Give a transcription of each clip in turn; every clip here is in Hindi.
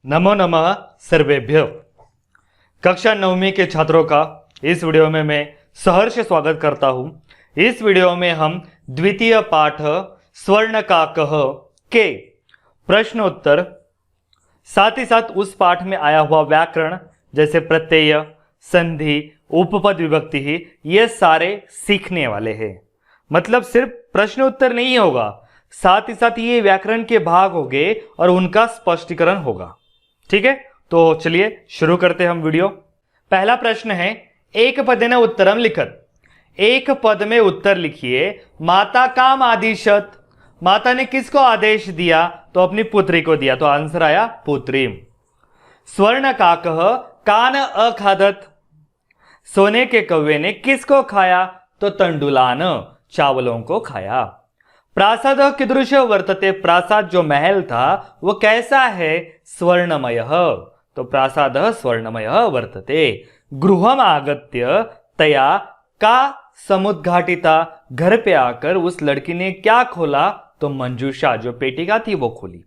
नमो नमः सर्वेभ्यो। कक्षा 9वीं के छात्रों का इस वीडियो में मैं सहर्ष स्वागत करता हूं। इस वीडियो में हम द्वितीय पाठ स्वर्णकाकः के प्रश्न उत्तर, साथ ही साथ उस पाठ में आया हुआ व्याकरण जैसे प्रत्यय, संधि, उपपद, विभक्ति, ये सारे सीखने वाले हैं। मतलब सिर्फ प्रश्न उत्तर नहीं होगा, साथ ही साथ ये व्याकरण के भाग होंगे और उनका स्पष्टीकरण होगा। ठीक है, तो चलिए शुरू करते हैं हम वीडियो। पहला प्रश्न है, एक पदेन उत्तरम लिखत। एक पद में उत्तर लिखिए। माता काम आदिशत, माता ने किसको आदेश दिया? तो अपनी पुत्री को दिया, तो आंसर आया पुत्री। स्वर्णकाकः कान अखादत, सोने के कौवे ने किसको खाया? तो तंडुलान, चावलों को खाया। प्रासाद कीदृश वर्तते, प्रासाद जो महल था वो कैसा है? स्वर्णमय, तो प्रासाद स्वर्णमय वर्तते। गृहम आगत्य तया का समुद्घाटिता, घर पे आकर उस लड़की ने क्या खोला? तो मंजूषा, जो पेटिका थी वो खोली।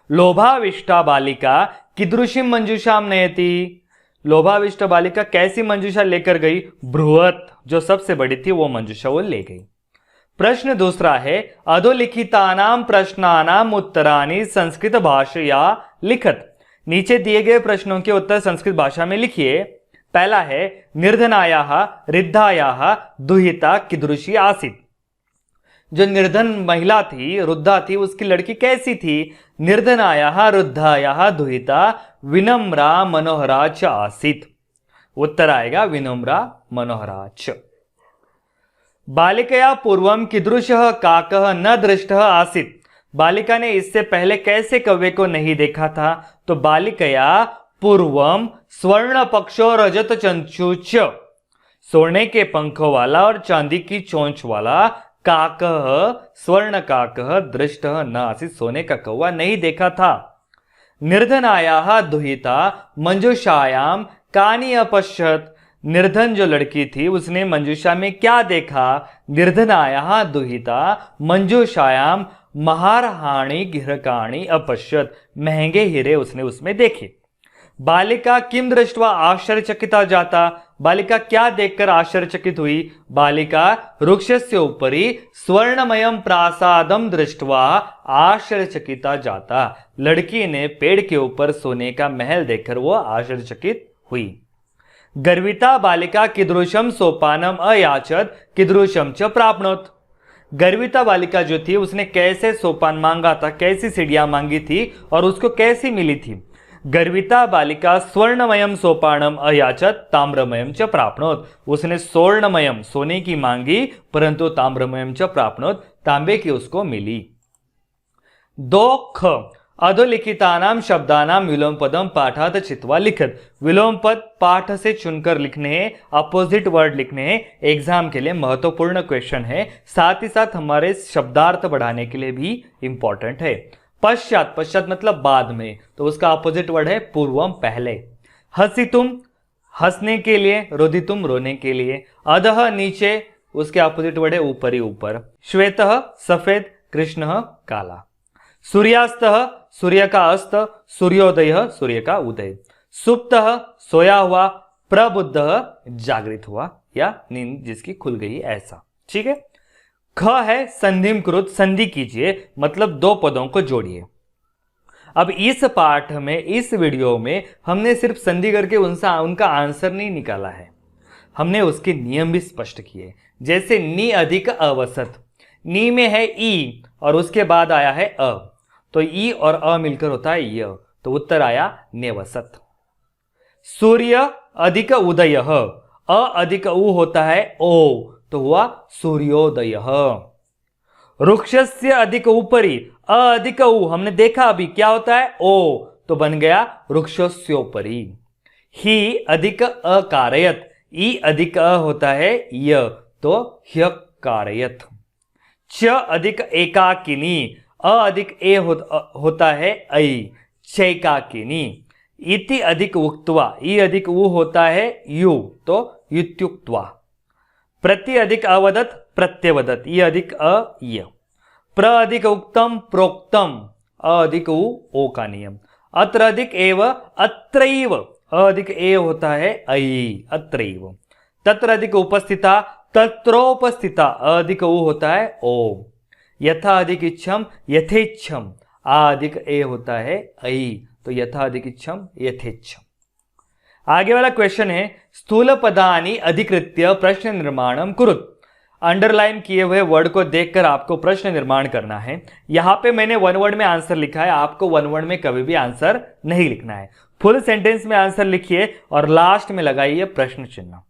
लोभाविष्टा बालिका कीदृशीं मंजूषाम नयति, लोभाविष्ट बालिका कैसी मंजूषा लेकर गई? बृहत, जो सबसे बड़ी थी वो मंजूषा वो ले गई। प्रश्न दूसरा है, अधोलिखितानां प्रश्नानां उत्तराणि संस्कृत भाषया लिखत। नीचे दिए गए प्रश्नों के उत्तर संस्कृत भाषा में लिखिए। पहला है, निर्धनायाः रिद्धायाः दुहिता कीदृशी आसीत्, जो निर्धन महिला थी, रुद्धा थी, उसकी लड़की कैसी थी? निर्धनायाः रुद्धायाः दुहिता विनम्रा मनोहरा च आसीत्, उत्तर आएगा विनम्रा मनोहरा च। बालिकया पूर्वम कीदृशः काकः न दृष्टः आसीत्, बालिका ने इससे पहले कैसे कौवे को नहीं देखा था? तो बालिकया पूर्वम स्वर्ण पक्षो रजत चंचुच, सोने के पंखों वाला और चांदी की चोंच वाला काकः, स्वर्ण काकः दृष्टः न आसीत्, सोने का कौवा नहीं देखा था। निर्धनायाः दुहिता मंजूषायाम कानि अपश्यत, निर्धन जो लड़की थी उसने मंजूषा में क्या देखा? निर्धनायाः दुहिता मंजूषायाम महारहाणि गृहकाणि अपश्यत, महंगे हीरे उसने उसमें देखे। बालिका किम दृष्ट्वा आश्चर्यचकिता जाता, बालिका क्या देखकर आश्चर्यचकित हुई? बालिका वृक्षस्य उपरि स्वर्णमयम प्रासादम दृष्ट्वा आश्चर्यचकिता जाता, लड़की ने पेड़ के ऊपर सोने का महल देखकर वो आश्चर्यचकित हुई। गर्विता बालिका कीदृशम सोपानम अयाचत कीदृशम च प्राप्नोत, गर्विता बालिका जो थी उसने कैसे सोपान मांगा था, कैसी सीढ़ियां मांगी थी और उसको कैसी मिली थी? गर्विता बालिका स्वर्णमयम सोपानम अयाचत ताम्रमयम च प्राप्नोत, उसने स्वर्णमयम सोने की मांगी परंतु ताम्रमयम च प्राप्नोत, तांबे की उसको मिली। 2 ख, अधोलिखितानां शब्दानां विलोम पदम पाठात चित्वा लिखत। विलोम पद पाठ से चुनकर लिखने हैं, अपोजिट वर्ड लिखने हैं। एग्जाम के लिए महत्वपूर्ण क्वेश्चन है, साथ ही साथ हमारे शब्दार्थ बढ़ाने के लिए भी इंपॉर्टेंट है। पश्चात, पश्चात मतलब बाद में, तो उसका अपोजिट वर्ड है पूर्वम, पहले। हसितुम, हंसने के लिए। रोदितुम, रोने के लिए। अधः, नीचे, उसके अपोजिट वर्ड है ऊपरी, ऊपर। श्वेतः, सफेद। कृष्णः, काला। सूर्यास्तः, सूर्य का अस्त। सूर्योदय, सूर्य का उदय। सुप्तः, सोया हुआ। प्रबुद्धः, जागृत हुआ या नींद जिसकी खुल गई, ऐसा। ठीक है। ख है संधिम कृत, संधि कीजिए, मतलब 2 पदों को जोड़िए। अब इस पाठ में, इस वीडियो में हमने सिर्फ संधि करके उनका आंसर नहीं निकाला है, हमने उसके नियम भी स्पष्ट किए। जैसे नी अधिक अवसत, नी में है ई और उसके बाद आया है अ, तो ई और अ मिलकर होता है य, तो उत्तर आया नेवसत। सूर्य अधिक उदय, अ अधिक उ होता है ओ, तो हुआ सूर्योदय। वृक्षस्य अधिक ऊपरी, अ अधिक उ, हमने देखा अभी क्या होता है ओ, तो बन गया वृक्षस्योपरि। ही अधिक अकारयत, ई अधिक अ होता है य, तो ह्य कारयत। च अधिक एकाकिनी, अ अधिक ए होता है ऐ, चैकाकिनी। इति अधिक उक्त्वा, ई अधिक उ होता है यु, तो युत्युक्त्वा। प्रति अधिक अवदत, प्रत्यवदत, ई अधिक अ य। प्र अधिक उक्तम, प्रोक्तम, अ अधिक उ, ओ का नियम। अत्र अधिक एव अत्रैव, अ अधिक एव होता है ऐ, अत्रैव। तत्र अधिक उपस्थिता, तत्रोपस्थिता, अ अधिक उ होता है ओ। यथा अधिक इच्छम, यथेच्छम, आ अधिक ए होता है ऐ, तो यथा अधिक इच्छम यथेच्छम। आगे वाला क्वेश्चन है स्थूल पदानि अधिकृत्य प्रश्न निर्माणम कुरुत। अंडरलाइन किए हुए वर्ड को देखकर आपको प्रश्न निर्माण करना है। यहां पे मैंने वन वर्ड में आंसर लिखा है, आपको वन वर्ड में कभी भी आंसर नहीं लिखना है। फुल सेंटेंस में आंसर लिखिए और लास्ट में लगाइए प्रश्न चिन्ह।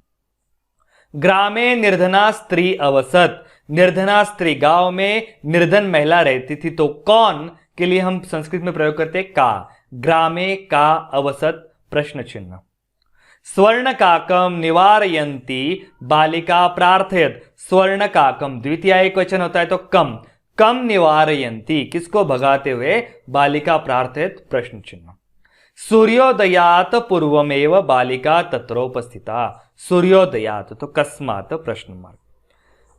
ग्रामे निर्धना स्त्री अवसत, निर्धना स्त्री, गांव में निर्धन महिला रहती थी, तो कौन के लिए हम संस्कृत में प्रयोग करते हैं का। ग्रामे का अवसत, प्रश्न चिन्ह। स्वर्ण काकम निवारयंती बालिका प्रार्थयत, स्वर्ण काकम द्वितीय एक वचन होता है तो कम, कम निवारयंती, किसको भगाते हुए, बालिका प्रार्थयत, प्रश्न चिन्ह। सूर्योदयात पूर्वमेव बालिका तत्रोपस्थिता, सूर्योदयात तो कस्मात, प्रश्न मार्क।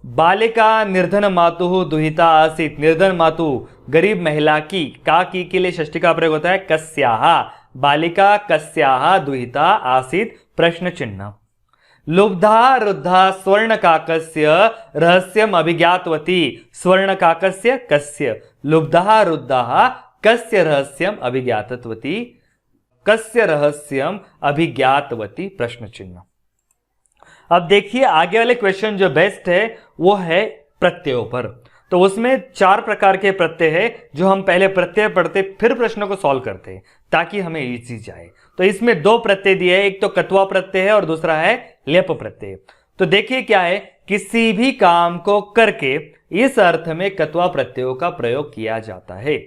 बालिका निर्धन मातु दुहिता आसीत, निर्धन मातु गरीब महिला की, का की के लिए षष्ठी का प्रयोग होता है कस्याः, बालिका कस्याः दुहिता आसीत, प्रश्न चिन्ह। लुब्धा रुद्धा स्वर्ण काकस्य रहस्यम अभिज्ञातवती, स्वर्ण काकस्य कस्य, लुब्धा रुद्धा कस्य रहस्यम अभिज्ञातवती, कस्य रहस्यम अभिज्ञातवती, प्रश्न चिन्ह। अब देखिए आगे वाले क्वेश्चन जो बेस्ट है वो है प्रत्ययों पर। तो उसमें 4 प्रकार के प्रत्यय है, जो हम पहले प्रत्यय पढ़ते फिर प्रश्नों को सॉल्व करते हैं ताकि हमें इजी जाए। तो इसमें 2 प्रत्यय दिए हैं, एक तो कत्वा प्रत्यय है और दूसरा है लेप प्रत्यय। तो देखिए क्या है, किसी भी काम को करके इस अर्थ में कत्वा प्रत्ययों का प्रयोग किया जाता है।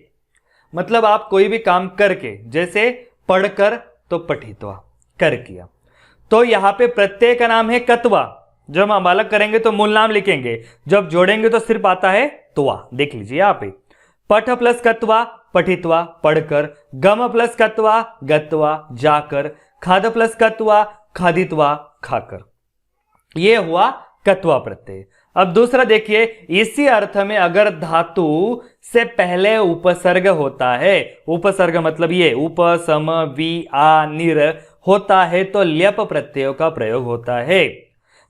मतलब आप कोई भी काम करके, जैसे पढ़कर तो पठित्वा, कर किया, तो यहां पे प्रत्यय का नाम है कत्वा। जब हम अलग करेंगे तो मूल नाम लिखेंगे, जब जोड़ेंगे तो सिर्फ आता है त्वा। देख लीजिए यहां पे पठ प्लस कत्वा पठित्वा, पढ़कर, गम प्लस कत्वा गत्वा, जाकर, खाद प्लस कत्वा खादित्वा, खाकर। यह हुआ कत्वा प्रत्यय। अब दूसरा देखिए, इसी अर्थ में अगर धातु से पहले उपसर्ग होता है, उपसर्ग मतलब ये उप सम वि आ निर होता है, तो ल्यप प्रत्ययों का प्रयोग होता है।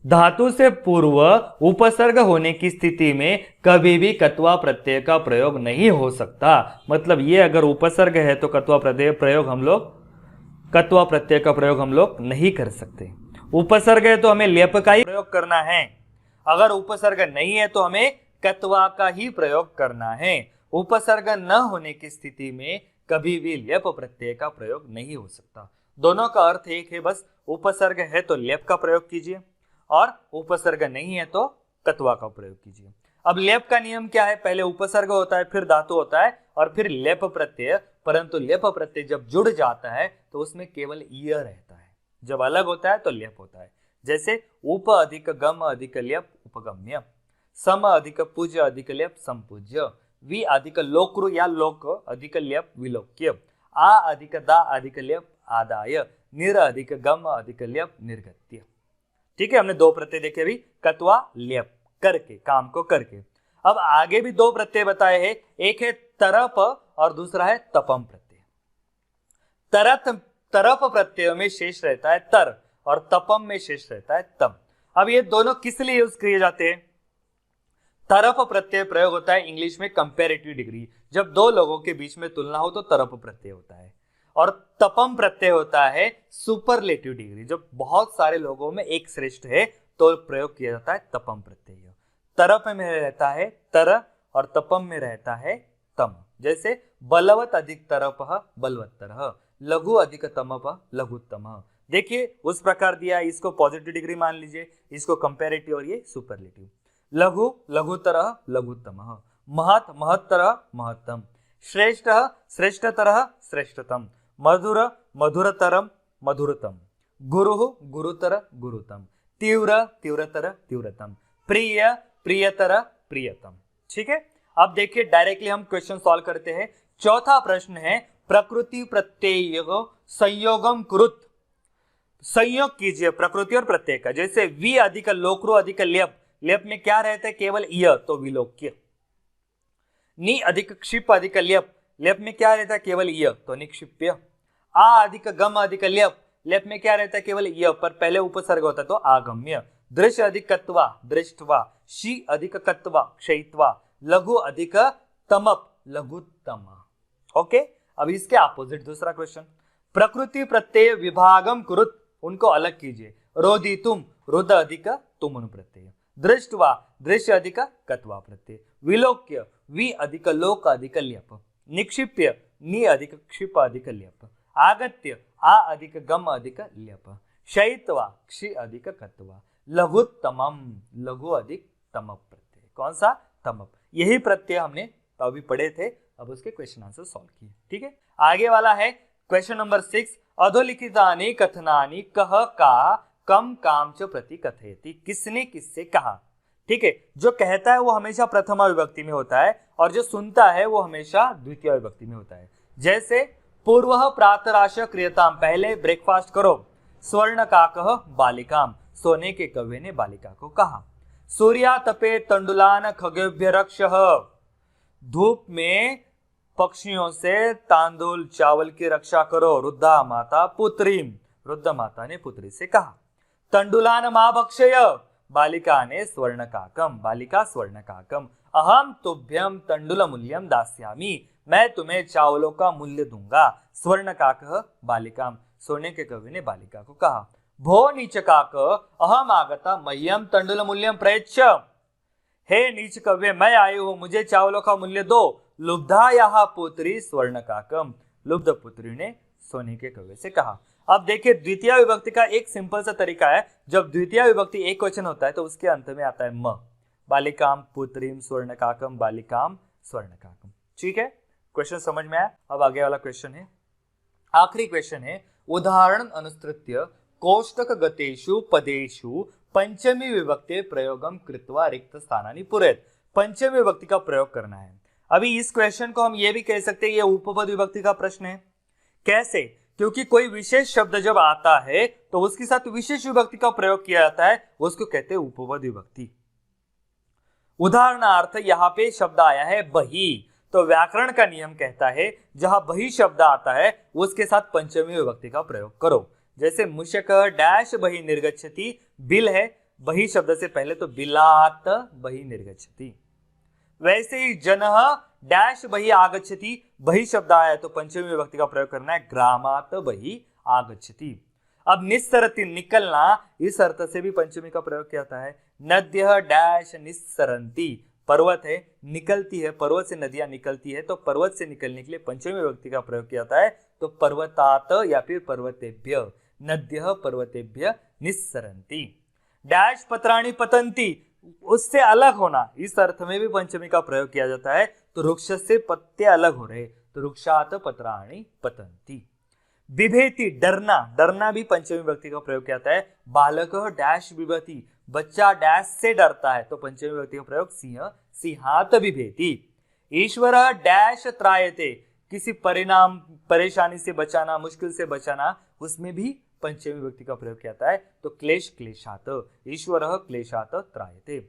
धातु से पूर्व उपसर्ग होने की स्थिति में कभी भी कत्वा प्रत्यय का प्रयोग नहीं हो सकता। मतलब ये अगर उपसर्ग है तो कत्वा प्रत्यय का प्रयोग हम लोग नहीं कर सकते। उपसर्ग है तो हमें ल्यप का ही प्रयोग करना है, अगर उपसर्ग नहीं है तो हमें कत्वा का ही प्रयोग करना है। उपसर्ग न होने की स्थिति में कभी भी ल्यप प्रत्यय का प्रयोग नहीं हो सकता। दोनों का अर्थ एक है, बस उपसर्ग है तो ल्यप का प्रयोग कीजिए और उपसर्ग नहीं है तो कत्वा का प्रयोग कीजिए। अब ल्यप का नियम क्या है, पहले उपसर्ग होता है, फिर धातु होता है और फिर ल्यप प्रत्यय। परंतु ल्यप प्रत्यय जब जुड़ जाता है तो उसमें केवल य रहता है, जब अलग होता है तो ल्यप होता है। जैसे उप अधिक गम अधिक ल्यप उपगम्य, सम अधिक पूज्य अधिक ल्यप संपूज्य, वि अधिक लोक्रु या लोक अधिक ल्यप विलोक्य, आ अधिक दा अधिक ल्यप आदाय, निर अधिक गम अधिक ल्यप निर्गत्य। ठीक है, हमने 2 प्रत्यय देखे अभी, कत्वा ल्यप, करके, काम को करके। अब आगे भी 2 प्रत्यय बताए हैं, एक है तरप और दूसरा है तपम प्रत्यय। तरप प्रत्यय में शेष रहता है तर और तपम में शेष रहता है तम। अब ये दोनों किस लिए यूज किए जाते हैं? तरप प्रत्यय प्रयोग होता है इंग्लिश में कंपैरेटिव डिग्री, जब 2 लोगों के बीच में तुलना हो तो तरप प्रत्यय होता है। और तपम प्रत्यय होता है सुपरलेटिव डिग्री, जब बहुत सारे लोगों में एक श्रेष्ठ है तो प्रयोग किया जाता है तपम प्रत्यय। तरप में रहता है तर और तपम में रहता है तम। जैसे बलवत अधिक तरप बलवत्तर, लघु अधिक तमप लघुत्तम। देखिए उस प्रकार दिया, इसको पॉजिटिव डिग्री मान लीजिए, इसको कंपैरेटिव और ये सुपरलेटिव। लघु लघुतर लघुत्तम, महत महत्तर महत्तम, श्रेष्ठ श्रेष्ठतर श्रेष्ठतम, मधुर मधुरतरम मधुरतम, गुरु गुरुतर गुरुतम, तीव्र तीव्रतर तीव्रतम, प्रिय प्रियतर प्रियतम। ठीक है, अब देखिए डायरेक्टली हम क्वेश्चन सॉल्व करते हैं। चौथा प्रश्न है प्रकृति प्रत्यय संयोगम कुरुत, संयोग कीजिए प्रकृति और प्रत्यय का। जैसे वि अधिक लोक्रु अधिक ल्यप, ल्यप में क्या रहता है केवल य तो विलोक्य। नि अधिक क्षिप अधिक ल्यप, लेप में क्या रहता है, केवल य, तो निक्षिप्य। आ अधिक गम अधिक लेप, लेप में क्या रहता है, केवल य, पर पहले उपसर्ग होता है तो आगम्य। दृश्य अधिक कत्वा दृष्टवा, शी अधिक कत्वा क्षयित्वा, लघु अधिक तमप लघुतम। ओके, अब इसके अपोजिट दूसरा क्वेश्चन, प्रकृति प्रत्यय विभागम कुरुत, उनको अलग कीजिए। रोदितुम रुद अधिक तुम प्रत्यय, दृष्टवा दृश्य अधिक कत्वा प्रत्यय, विलोक्य वि अधिक लोक अधिक ल्यप, निक्षिप्य नि अधिक क्षिप अधिक ल्यप, आगत्य आ अधिक गम अधिक ल्यप, शयित्वा क्षि अधिक कत्वा, लघुत्तमम लघु अधिक तमप प्रत्यय। कौन सा, तमप। यही प्रत्यय हमने अभी पढ़े थे, अब उसके क्वेश्चन आंसर सॉल्व किए। ठीक है, आगे वाला है क्वेश्चन नंबर 6, अधोलिखितानि कथनानि कह का कम काम च प्रति कथयति, किसने किससे कहा। ठीक है, जो कहता है वो हमेशा प्रथमा विभक्ति में होता है और जो सुनता है वो हमेशा द्वितीय विभक्ति में होता है। जैसे पूर्व प्रातराश क्रियताम, पहले ब्रेकफास्ट करो। स्वर्ण काकः बालिकाम, सोने के कौवे ने बालिका को कहा। सूर्या तपे तंडुलान खगेभ्य रक्षः, धूप में पक्षियों से तांदुल चावल की रक्षा करो। रुद्धा माता पुत्रीम, रुद्ध माता ने पुत्री से कहा। तंडुलान मा भक्षय, बालिका ने स्वर्ण काकम, बालिका स्वर्ण काकम। अहम तुभ्यम तंडुल मूल्यम दास्यामि, मैं तुम्हें चावलों का मूल्य दूंगा। स्वर्ण काकः बालिकाम, सोने के कवि ने बालिका को कहा। भो नीच काक अहम आगता मह्यम तंडुल मूल्यम प्रयच्छ, हे नीच कव्य मैं आई हूं, मुझे चावलों का मूल्य दो। लुब्धा यह पुत्री स्वर्ण काकम, लुब्ध पुत्री ने सोने के कव्य से कहा। अब देखिए द्वितीय विभक्ति का एक सिंपल सा तरीका है, जब द्वितीय विभक्ति एक वचन होता है तो उसके अंत में आता है म, बालिकाम पुत्रीम स्वर्ण काकम, बालिकाम स्वर्ण काकम। ठीक है, क्वेश्चन समझ में आया। अब आगे वाला क्वेश्चन है, आखिरी क्वेश्चन है, उदाहरण अनुसृत्य कोष्टक गतेषु पदेषु पंचमी विभक्ति प्रयोगम कृत्वा रिक्त स्थानानि पूरयेत्, पंचमी विभक्ति का प्रयोग करना है। अभी इस क्वेश्चन को हम ये भी कह सकते हैं ये उपपद विभक्ति का प्रश्न है। कैसे, क्योंकि कोई विशेष शब्द जब आता है तो उसके साथ विशेष विभक्ति का प्रयोग किया जाता है, उसको कहते हैं उपपद विभक्ति। उदाहरणार्थ यहाँ पे शब्द आया है बही, तो व्याकरण का नियम कहता है जहां बही शब्द आता है उसके साथ पंचमी विभक्ति का प्रयोग करो। जैसे मुशक डैश बही निर्गच्छति, बिल है बही शब्द से पहले तो बिलात बही निर्गच्छति। वैसे ही जनः डैश बही आगच्छति, बही शब्द आया है तो पंचमी विभक्ति का प्रयोग करना है, ग्रामात बही आगच्छति। अब निस्सरति निकलना, इस अर्थ से भी पंचमी का प्रयोग किया जाता है। नद्यः डैश निस्सरन्ति, पर्वत है निकलती है, पर्वत से नदियां निकलती है तो पर्वत से निकलने के लिए पंचमी विभक्ति का प्रयोग किया जाता है, तो पर्वतात या फिर पर्वतेभ्य, नद्यः पर्वतेभ्य निस्सरन्ति। डैश पत्राणि पतन्ति, उससे अलग होना, इस अर्थ में भी पंचमी का प्रयोग किया जाता है, तो वृक्ष से पत्ते अलग हो रहे तो वृक्षात पत्राणि पतन्ति। बिभेति डरना, डरना भी पंचमी विभक्ति का प्रयोग किया जाता है। बालक डैश बिभति, बच्चा डैश से डरता है तो पंचमी विभक्ति का प्रयोग सिंह सिंहात बिभेति। ईश्वर डैश त्रायते, किसी परिणाम परेशानी से बचाना, मुश्किल से बचाना, उसमें भी पंचमी विभक्ति का प्रयोग किया जाता है, तो क्लेश क्लेशात, ईश्वर क्लेशात त्रायते।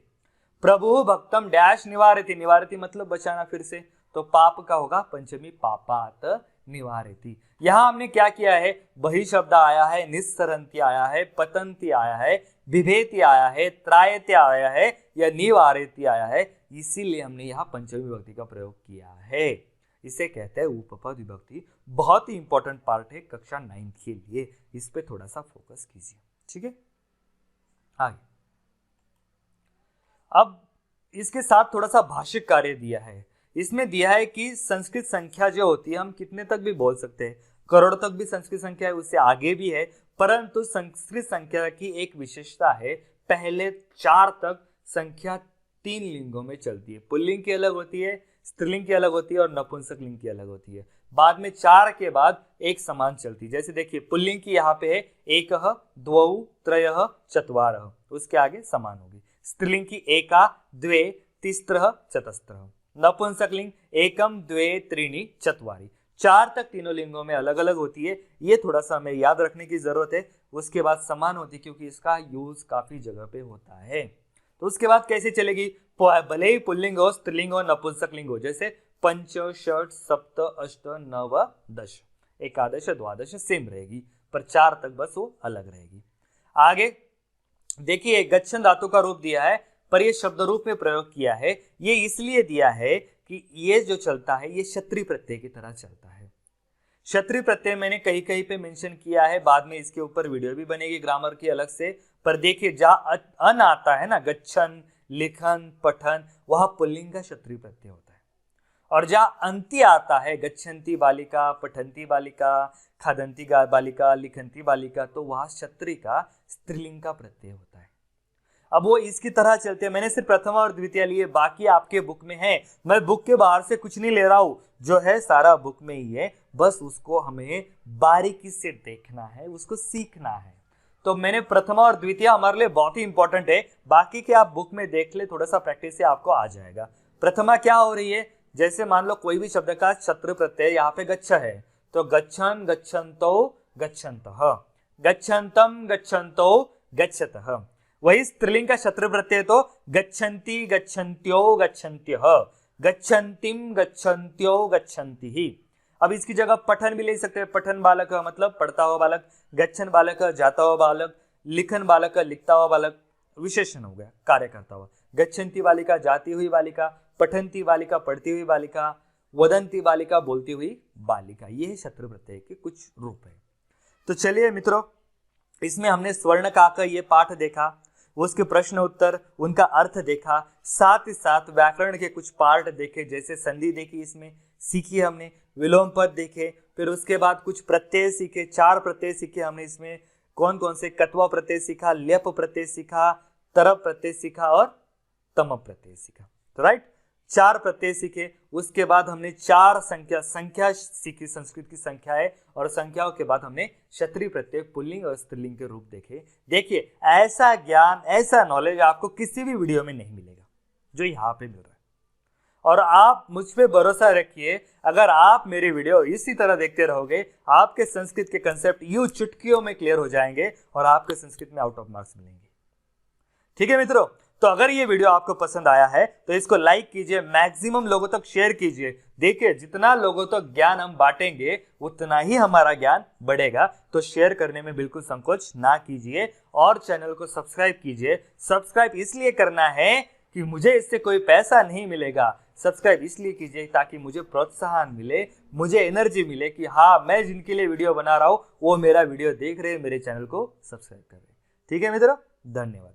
प्रभु भक्तम डैश निवारति, निवारति मतलब बचाना फिर से, तो पाप का होगा पंचमी पापात निवारति। यहां हमने क्या किया है, बही शब्द आया है, निस्सरन्ति आया है, पतंती आया है, बिभेति आया है, त्रायते आया है या निवारति आया है, इसीलिए हमने यहाँ पंचमी विभक्ति का प्रयोग किया है। इसे कहते हैं उपपद विभक्ति। बहुत ही इंपॉर्टेंट पार्ट है कक्षा 9 के लिए, इस पे थोड़ा सा फोकस कीजिए। ठीक है, आगे अब इसके साथ थोड़ा सा भाषिक कार्य दिया है। इसमें दिया है कि संस्कृत संख्या जो होती है हम कितने तक भी बोल सकते हैं, करोड़ तक भी संस्कृत संख्या है, उससे आगे भी है, परंतु संस्कृत संख्या की एक विशेषता है, पहले 4 तक संख्या 3 लिंगों में चलती है। पुल्लिंग की अलग होती है, स्त्रीलिंग की अलग होती है और नपुंसक लिंग की अलग होती है। बाद में 4 के बाद एक समान चलती है। जैसे देखिए पुल्लिंग की यहाँ पे है एकः द्वौ त्रयः चत्वारः, उसके आगे समान होगी। स्त्रीलिंग की एका द्वे तिस्रः चतस्रः, नपुंसक लिंग एकम द्वे त्रीणि चत्वारि। 4 तक तीनों लिंगों में अलग अलग होती है, ये थोड़ा सा हमें याद रखने की जरूरत है। उसके बाद समान होती है क्योंकि इसका यूज काफी जगह पे होता है। तो उसके बाद कैसे चलेगी, भले ही पुल्लिंग हो, स्त्रीलिंग हो, नपुंसक लिंग हो। जैसे पंच, षट, सप्त, अष्ट, नव, दश। एकादश द्वादश सेम रहेगी, पर 4 तक बस वो अलग रहेगी। आगे देखिए, गच्छन धातु का रूप दिया है, पर ये शब्द रूप में प्रयोग किया है। ये इसलिए दिया है कि ये जो चलता है ये क्षत्रिय प्रत्यय की तरह चलता है। क्षत्रिय प्रत्यय मैंने कहीं कहीं पे मेंशन किया है, बाद में इसके ऊपर वीडियो भी बनेगी ग्रामर की अलग से। पर देखिए, जहां अन आता है ना, गच्छन, लिखन, पठन, वहां पुल्लिंग का क्षत्रिय प्रत्यय होता है। और जहां अंति आता है, गच्छन्ति बालिका, पठन्ति बालिका, खादन्ति बालिका, लिखन्ति बालिका, तो वहां क्षत्रिय का स्त्रीलिंग का प्रत्यय होता है। अब वो इसकी तरह चलते हैं। मैंने सिर्फ प्रथमा और द्वितीय लिए, बाकी आपके बुक में है। मैं बुक के बाहर से कुछ नहीं ले रहा हूं, जो है सारा बुक में ही है, बस उसको हमें बारीकी से देखना है, उसको सीखना है। तो मैंने प्रथमा और द्वितीय हमारे लिए बहुत ही इंपॉर्टेंट है, बाकी के आप बुक में देख ले, थोड़ा सा प्रैक्टिस से आपको आ जाएगा। प्रथमा क्या हो रही है, जैसे मान लो कोई भी शब्द का क्षत्रिय प्रत्यय यहाँ पे गच्छ है, तो गच्छन, गच्छन्तो, गच्छन्तः, गच्छन्तम, गच्छन्तो, गच्छतः। वही स्त्रीलिंग का क्षत्रिय प्रत्यय तो गच्छन्ति, गच्छन्त्यो, गच्छन्त्यः, गच्छन्तिम, गच्छन्त्यो, गच्छन्तिः। अब इसकी जगह पठन भी ले सकते हैं, पठन बालक मतलब पढ़ता हुआ बालक, गच्छन बालक जाता हुआ बालक, लिखन बालक लिखता हुआ बालक, विशेषण हो गया कार्य करता हुआ। गच्छन्ति बालिका जाती हुई बालिका, पठन्ति बालिका पढ़ती हुई बालिका, वदन्ति बालिका बोलती हुई बालिका। ये है क्षत्रिय प्रत्यय के कुछ रूप है। तो चलिए मित्रों, इसमें हमने स्वर्ण का ये पाठ देखा, उसके प्रश्न उत्तर, उनका अर्थ देखा, साथ ही साथ व्याकरण के कुछ पार्ट देखे, जैसे संधि देखी, इसमें सीखी हमने, विलोम पद देखे, फिर उसके बाद कुछ प्रत्यय सीखे, 4 प्रत्यय सीखे हमने। इसमें कौन कौन से, कत्वा प्रत्यय सीखा, ल्यप प्रत्यय सीखा, तरप प्रत्यय सीखा और तम प्रत्यय सीखा। तो राइट, 4 प्रत्यय सीखे। उसके बाद हमने 4 संख्या सीखी, संस्कृत की संख्या है, और संख्याओं के बाद हमने क्षत्रिय प्रत्यय पुल्लिंग और स्त्रीलिंग के रूप देखे। देखिए, ऐसा ज्ञान, ऐसा नॉलेज आपको किसी भी वीडियो में नहीं मिलेगा जो यहाँ पे मिल रहा है। और आप मुझ पे भरोसा रखिए, अगर आप मेरी वीडियो इसी तरह देखते रहोगे, आपके संस्कृत के कंसेप्ट यूं चुटकियों में क्लियर हो जाएंगे और आपके संस्कृत में आउट ऑफ मार्क्स मिलेंगे। ठीक है मित्रों, तो अगर ये वीडियो आपको पसंद आया है तो इसको लाइक कीजिए, मैक्सिमम लोगों तक शेयर कीजिए। देखिए, जितना लोगों तक ज्ञान हम बांटेंगे उतना ही हमारा ज्ञान बढ़ेगा। तो शेयर करने में बिल्कुल संकोच ना कीजिए, और चैनल को सब्सक्राइब कीजिए। सब्सक्राइब इसलिए करना है कि मुझे इससे कोई पैसा नहीं मिलेगा, सब्सक्राइब इसलिए कीजिए ताकि मुझे प्रोत्साहन मिले, मुझे एनर्जी मिले कि हाँ, मैं जिनके लिए वीडियो बना रहा हूँ वो मेरा वीडियो देख रहे हैं, मेरे चैनल को सब्सक्राइब कर रहे हैं। ठीक है मित्रों, धन्यवाद।